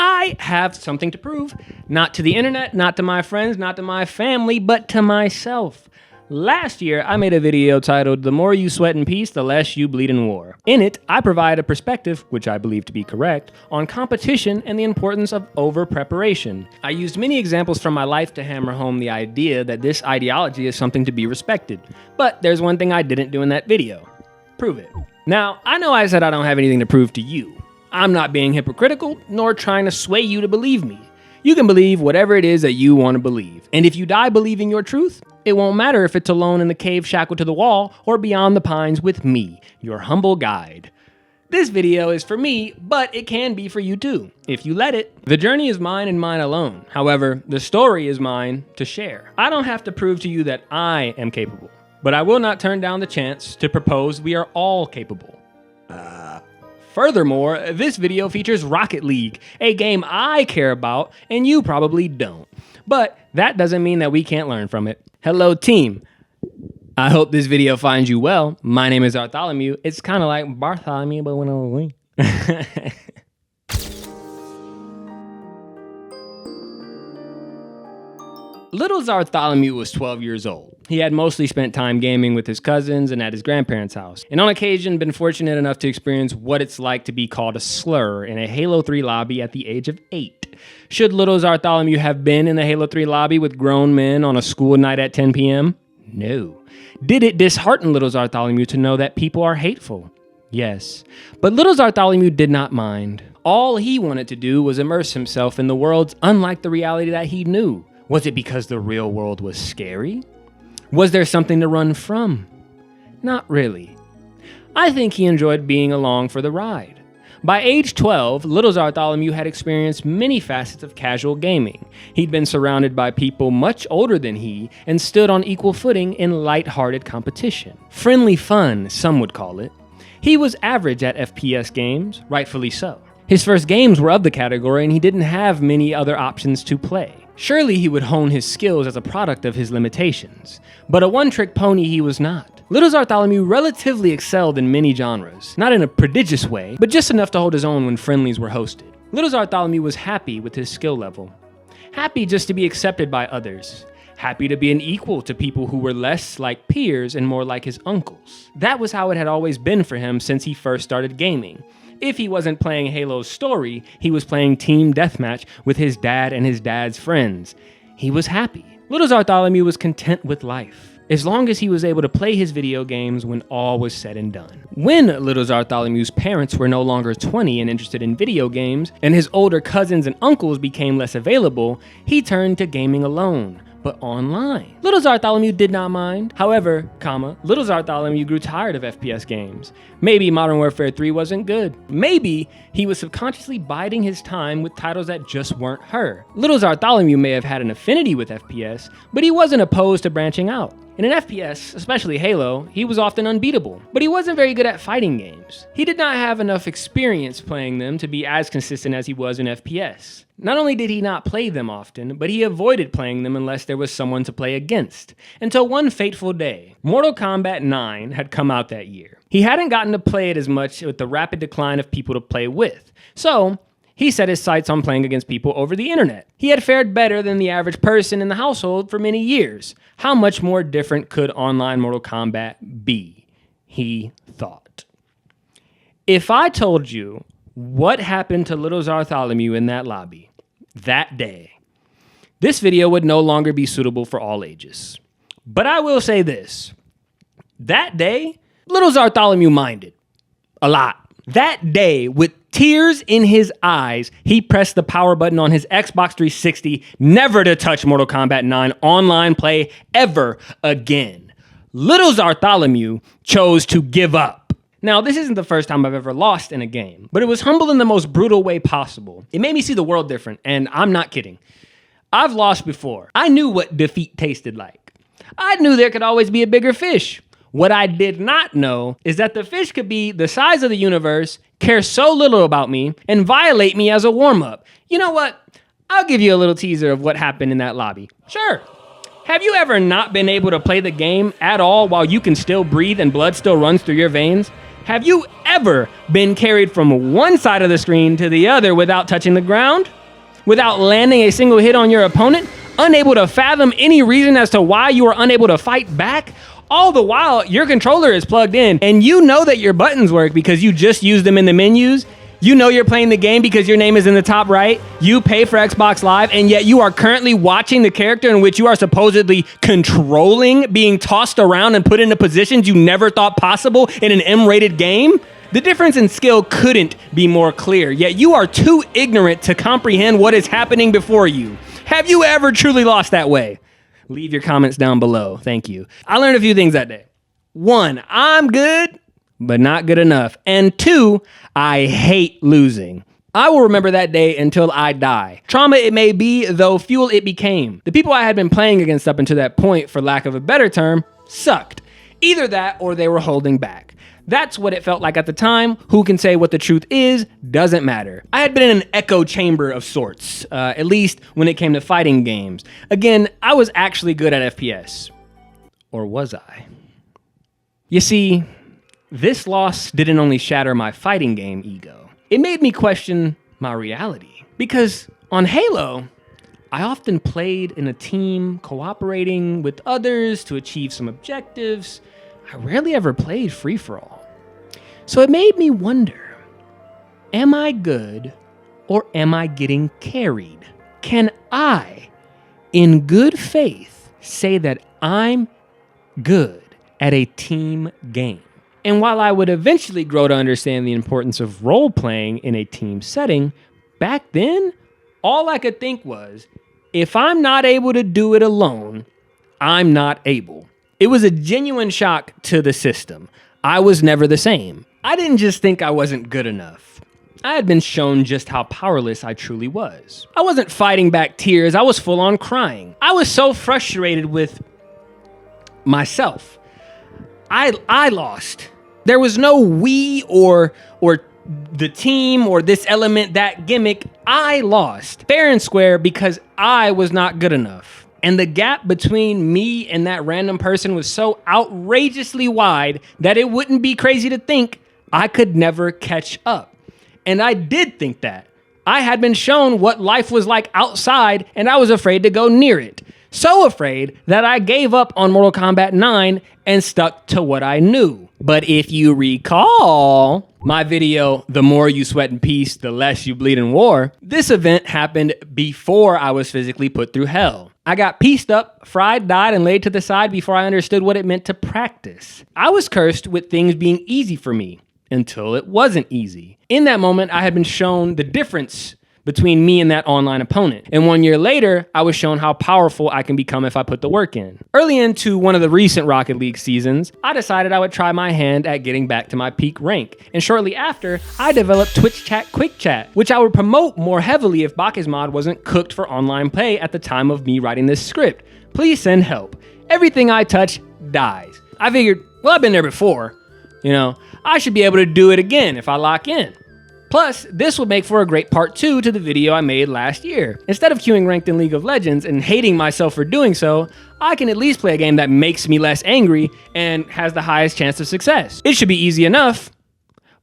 I have something to prove. Not to the internet, not to my friends, not to my family, but to myself. Last year, I made a video titled, "The More You Sweat in Peace, the Less You Bleed in War." In it, I provide a perspective, which I believe to be correct, on competition and the importance of over-preparation. I used many examples from my life to hammer home the idea that this ideology is something to be respected. But there's one thing I didn't do in that video. Prove it. Now, I know I said I don't have anything to prove to you. I'm not being hypocritical, nor trying to sway you to believe me. You can believe whatever it is that you want to believe. And if you die believing your truth, it won't matter if it's alone in the cave shackled to the wall or beyond the pines with me, your humble guide. This video is for me, but it can be for you too, if you let it. The journey is mine and mine alone. However, the story is mine to share. I don't have to prove to you that I am capable, but I will not turn down the chance to propose we are all capable. Furthermore, this video features Rocket League, a game I care about and you probably don't. But that doesn't mean that we can't learn from it. Hello team. I hope this video finds you well. My name is Bartholomew. It's kind of like Bartholomew, but when I was weak. Little Bartholomew was 12 years old. He had mostly spent time gaming with his cousins and at his grandparents' house, and on occasion been fortunate enough to experience what it's like to be called a slur in a Halo 3 lobby at the age of 8. Should little Bartholomew have been in the Halo 3 lobby with grown men on a school night at 10 p.m.? No. Did it dishearten little Bartholomew to know that people are hateful? Yes. But little Bartholomew did not mind. All he wanted to do was immerse himself in the worlds unlike the reality that he knew. Was it because the real world was scary? Was there something to run from? Not really. I think he enjoyed being along for the ride. By age 12, little Bartholomew had experienced many facets of casual gaming. He'd been surrounded by people much older than he and stood on equal footing in light-hearted competition. Friendly fun, some would call it. He was average at FPS games, rightfully so. His first games were of the category and he didn't have many other options to play. Surely he would hone his skills as a product of his limitations, but a one-trick pony he was not. Little Bartholomew relatively excelled in many genres, not in a prodigious way, but just enough to hold his own when friendlies were hosted. Little Bartholomew was happy with his skill level. Happy just to be accepted by others. Happy to be an equal to people who were less like peers and more like his uncles. That was how it had always been for him since he first started gaming. If he wasn't playing Halo's story, he was playing Team Deathmatch with his dad and his dad's friends. He was happy. Little Bartholomew was content with life, as long as he was able to play his video games when all was said and done. When little Bartholomew's parents were no longer 20 and interested in video games, and his older cousins and uncles became less available, he turned to gaming alone, but online. Little Bartholomew did not mind. However, little Bartholomew grew tired of FPS games. Maybe Modern Warfare 3 wasn't good. Maybe he was subconsciously biding his time with titles that just weren't her. Little Bartholomew may have had an affinity with FPS, but he wasn't opposed to branching out. In an FPS, especially Halo, he was often unbeatable, but he wasn't very good at fighting games. He did not have enough experience playing them to be as consistent as he was in FPS. Not only did he not play them often, but he avoided playing them unless there was someone to play against. Until one fateful day, Mortal Kombat 9 had come out that year. He hadn't gotten to play it as much with the rapid decline of people to play with, so he set his sights on playing against people over the internet. He had fared better than the average person in the household for many years. How much more different could online Mortal Kombat be? He thought. If I told you what happened to little Bartholomew in that lobby that day, this video would no longer be suitable for all ages. But I will say this. That day, little Bartholomew minded. A lot. That day, with tears in his eyes, he pressed the power button on his Xbox 360, never to touch Mortal Kombat 9 online play ever again. Little Bartholomew chose to give up. Now, this isn't the first time I've ever lost in a game, but it was humble in the most brutal way possible. It made me see the world different, and I'm not kidding. I've lost before. I knew what defeat tasted like. I knew there could always be a bigger fish. What I did not know is that the fish could be the size of the universe, care so little about me, and violate me as a warm-up. You know what? I'll give you a little teaser of what happened in that lobby. Sure. Have you ever not been able to play the game at all while you can still breathe and blood still runs through your veins? Have you ever been carried from one side of the screen to the other without touching the ground? Without landing a single hit on your opponent? Unable to fathom any reason as to why you are unable to fight back? All the while, your controller is plugged in, and you know that your buttons work because you just use them in the menus. You know you're playing the game because your name is in the top right. You pay for Xbox Live, and yet you are currently watching the character in which you are supposedly controlling being tossed around and put into positions you never thought possible in an M-rated game? The difference in skill couldn't be more clear, yet you are too ignorant to comprehend what is happening before you. Have you ever truly lost that way? Leave your comments down below. Thank you. I learned a few things that day. 1, I'm good, but not good enough. And 2, I hate losing. I will remember that day until I die. Trauma it may be, though fuel it became. The people I had been playing against up until that point, for lack of a better term, sucked. Either that or they were holding back. That's what it felt like at the time. Who can say what the truth is? Doesn't matter. I had been in an echo chamber of sorts, at least when it came to fighting games. Again, I was actually good at FPS. Or was I? You see, this loss didn't only shatter my fighting game ego. It made me question my reality. Because on Halo, I often played in a team, cooperating with others to achieve some objectives. I rarely ever played free-for-all. So it made me wonder, am I good or am I getting carried? Can I, in good faith, say that I'm good at a team game? And while I would eventually grow to understand the importance of role-playing in a team setting, back then, all I could think was, if I'm not able to do it alone, I'm not able. It was a genuine shock to the system. I was never the same. I didn't just think I wasn't good enough. I had been shown just how powerless I truly was. I wasn't fighting back tears, I was full on crying. I was so frustrated with myself. I lost. There was no we or the team or this element, that gimmick. I lost fair and square because I was not good enough. And the gap between me and that random person was so outrageously wide that it wouldn't be crazy to think I could never catch up. And I did think that. I had been shown what life was like outside, and I was afraid to go near it. So afraid that I gave up on Mortal Kombat 9 and stuck to what I knew. But if you recall my video, The More You Sweat in Peace, The Less You Bleed in War, this event happened before I was physically put through hell. I got pieced up, fried, died, and laid to the side before I understood what it meant to practice. I was cursed with things being easy for me until it wasn't easy. In that moment, I had been shown the difference between me and that online opponent. And 1 year later, I was shown how powerful I can become if I put the work in. Early into one of the recent Rocket League seasons, I decided I would try my hand at getting back to my peak rank. And shortly after, I developed Twitch Chat Quick Chat, which I would promote more heavily if Bakkesmod wasn't cooked for online play at the time of me writing this script. Please send help. Everything I touch dies. I figured, well, I've been there before. I should be able to do it again if I lock in. Plus, this would make for a great part 2 to the video I made last year. Instead of queuing ranked in League of Legends and hating myself for doing so, I can at least play a game that makes me less angry and has the highest chance of success. It should be easy enough.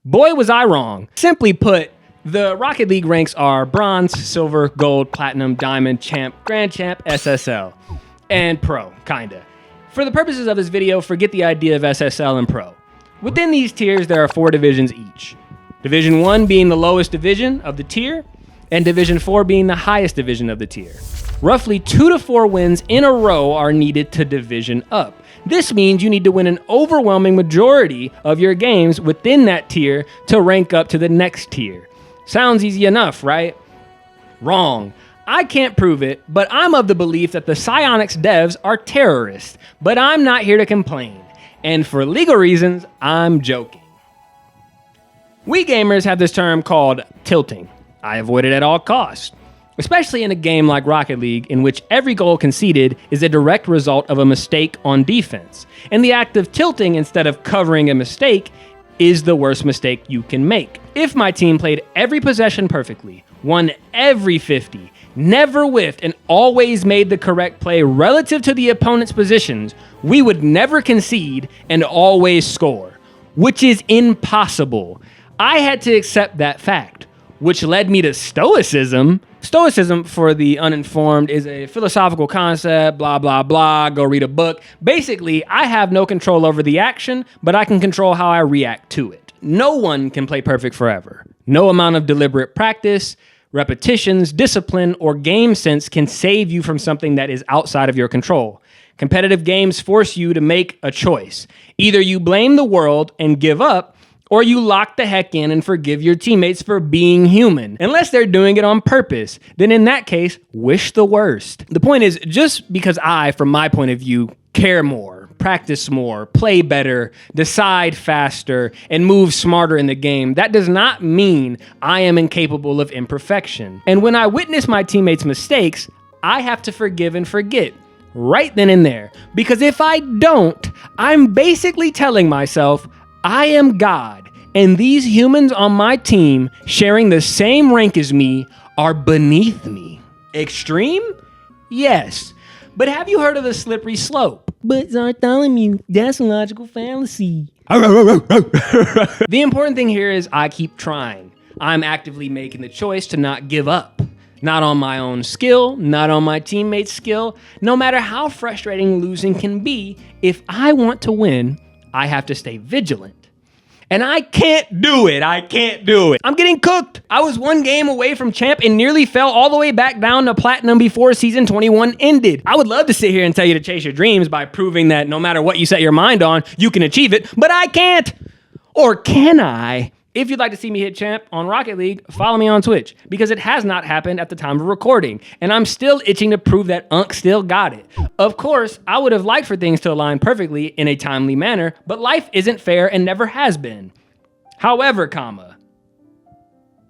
Boy, was I wrong. Simply put, the Rocket League ranks are Bronze, Silver, Gold, Platinum, Diamond, Champ, Grand Champ, SSL, and Pro, kinda. For the purposes of this video, forget the idea of SSL and Pro. Within these tiers, there are 4 divisions each. Division 1 being the lowest division of the tier, and Division 4 being the highest division of the tier. Roughly 2 to 4 wins in a row are needed to division up. This means you need to win an overwhelming majority of your games within that tier to rank up to the next tier. Sounds easy enough, right? Wrong. I can't prove it, but I'm of the belief that the Psyonix devs are terrorists, but I'm not here to complain. And for legal reasons, I'm joking. We gamers have this term called tilting. I avoid it at all costs, especially in a game like Rocket League, in which every goal conceded is a direct result of a mistake on defense. And the act of tilting instead of covering a mistake is the worst mistake you can make. If my team played every possession perfectly, won every 50, never whiffed, and always made the correct play relative to the opponent's positions, we would never concede and always score. which is impossible. I had to accept that fact, which led me to Stoicism. Stoicism, for the uninformed, is a philosophical concept, blah, blah, blah, go read a book. Basically, I have no control over the action, but I can control how I react to it. No one can play perfect forever. No amount of deliberate practice, repetitions, discipline, or game sense can save you from something that is outside of your control. Competitive games force you to make a choice. Either you blame the world and give up, or you lock the heck in and forgive your teammates for being human. Unless they're doing it on purpose, then in that case, wish the worst. The point is, just because I, from my point of view, care more, practice more, play better, decide faster, and move smarter in the game, that does not mean I am incapable of imperfection. And when I witness my teammates' mistakes, I have to forgive and forget right then and there. Because if I don't, I'm basically telling myself, I am God, and these humans on my team sharing the same rank as me are beneath me. Extreme? Yes. But have you heard of the slippery slope? But Bartholomew, that's a logical fallacy. The important thing here is I keep trying. I'm actively making the choice to not give up. Not on my own skill, not on my teammates' skill. No matter how frustrating losing can be, if I want to win, I have to stay vigilant. And I can't do it. I'm getting cooked. I was one game away from champ and nearly fell all the way back down to platinum before season 21 ended. I would love to sit here and tell you to chase your dreams by proving that no matter what you set your mind on, you can achieve it, but I can't. Or can I? If you'd like to see me hit champ on Rocket League, follow me on Twitch, because it has not happened at the time of recording, and I'm still itching to prove that Unc still got it. Of course, I would have liked for things to align perfectly in a timely manner, but life isn't fair and never has been. However,